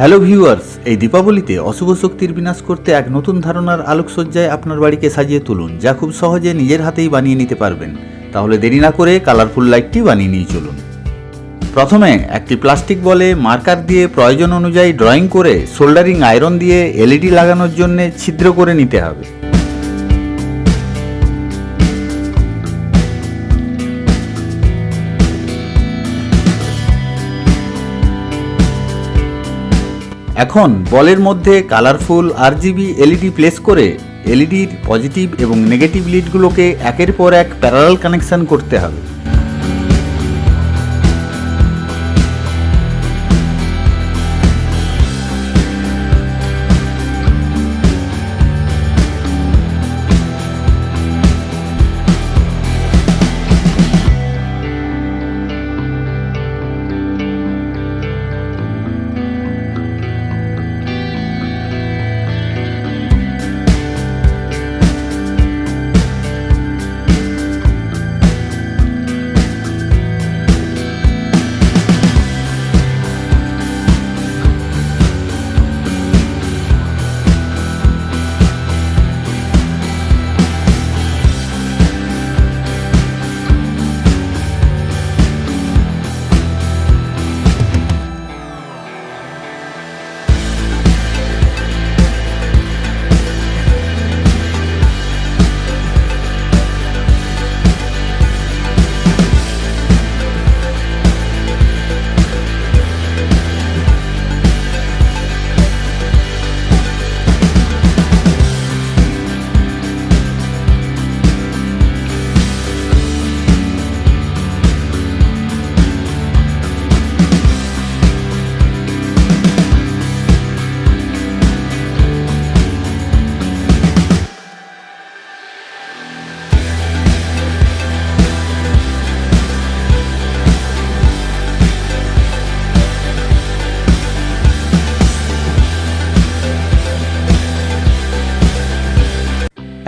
Hello viewers, এই দীপাবলিতে অশুভ শক্তির বিনাশ করতে এক নতুন ধারণার আলোকসজ্জায় আপনার বাড়িকে সাজিয়ে তুলুন, যা খুব সহজে নিজের হাতেই বানিয়ে নিতে পারবেন। তাহলে দেরি না করে কালারফুল লাইটটি বানিয়ে নিয়ে চলুন। প্রথমে একটি প্লাস্টিক বলে মার্কার দিয়ে প্রয়োজন অনুযায়ী ড্রয়িং করে সোল্ডারিং আয়রন দিয়ে এলইডি লাগানোর জন্য ছিদ্র করে নিতে হবে। এখন বলের মধ্যে কালারফুল আরজিবি এলইডি প্লেস করে এলইডির পজিটিভ এবং নেগেটিভ লিডগুলোকে একের পর এক প্যারালাল কানেকশন করতে হবে।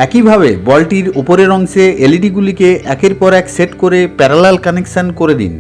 একইভাবে বলটির উপরের অংশে এলইডিগুলিকে একের পর এক সেট করে প্যারালাল কানেকশন করে দিন।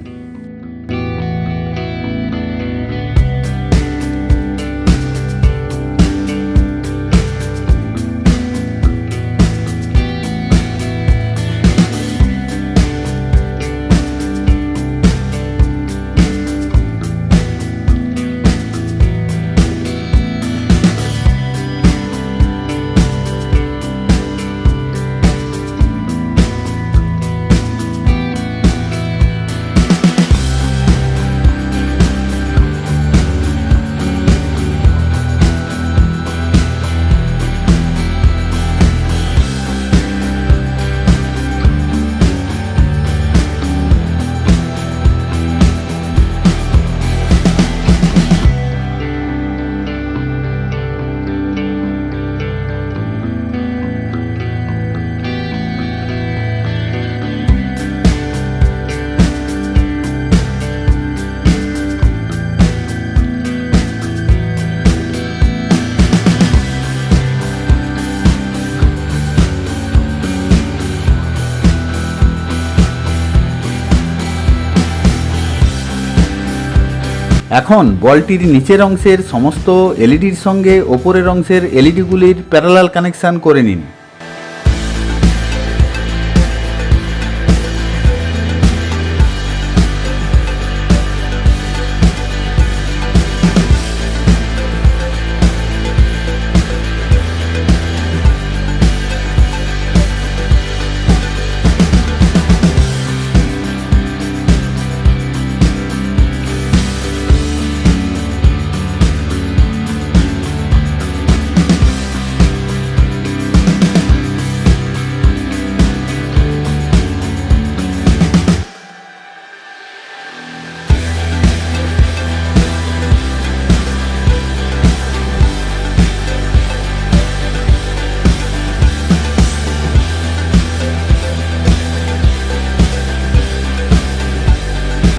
এখন বলটির নিচের অংশের সমস্ত এলইডির সঙ্গে ওপরের অংশের এলইডিগুলির প্যারালাল কানেকশন করে নিন।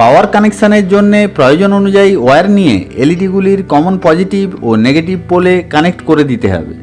পাওয়ার কানেকশানের জন্য প্রয়োজন অনুযায়ী ওয়্যার নিয়ে এলইডিগুলির কমন পজিটিভ ও নেগেটিভ পোলে কানেক্ট করে দিতে হবে।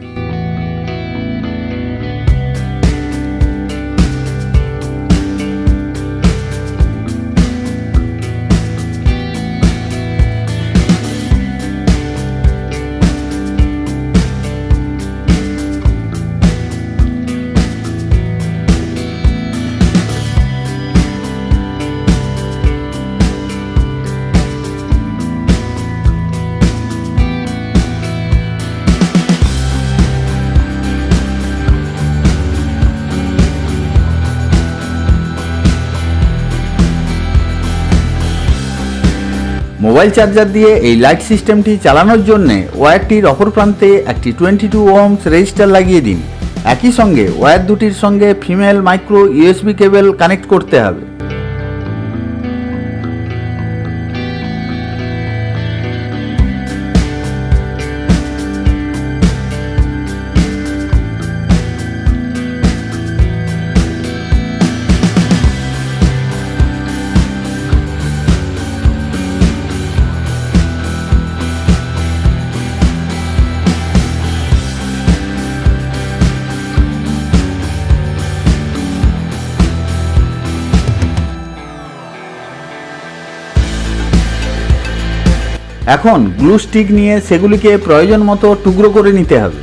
মোবাইল চার্জার দিয়ে এই লাইট সিস্টেমটি চালানোর জন্য ওয়্যারটির অপর প্রান্তে একটি 22 ওহমস রেজিস্টার লাগিয়ে দিন। একই সঙ্গে ওয়্যার দুটির সঙ্গে ফিমেল মাইক্রো ইউএসবি কেবল কানেক্ট করতে হবে। এখন গ্লু স্টিক নিয়ে সেগুলিকে প্রয়োজন মতো টুকরো করে নিতে হবে।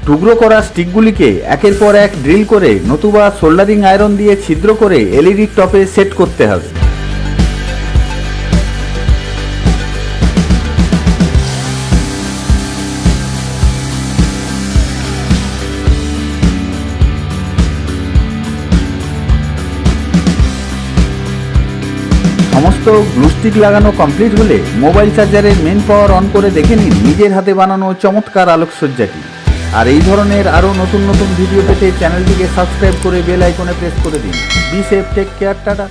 টুকরো করা স্টিকগুলিকে একের পর এক ড্রিল করে নতুবা সোল্ডারিং আয়রন দিয়ে ছিদ্র করে এলইডির টপে সেট করতে হবে। সমস্ত গ্লু স্টিক লাগানো কমপ্লিট হলে মোবাইল চার্জারের মেন পাওয়ার অন করে দেখে নিন নিজের হাতে বানানো চমৎকার আলোকসজ্জাটি। আর এই ধরনের আরও নতুন নতুন ভিডিও পেতে চ্যানেলটিকে সাবস্ক্রাইব করে বেল আইকনে প্রেস করে দিন। Be safe, take care, tata.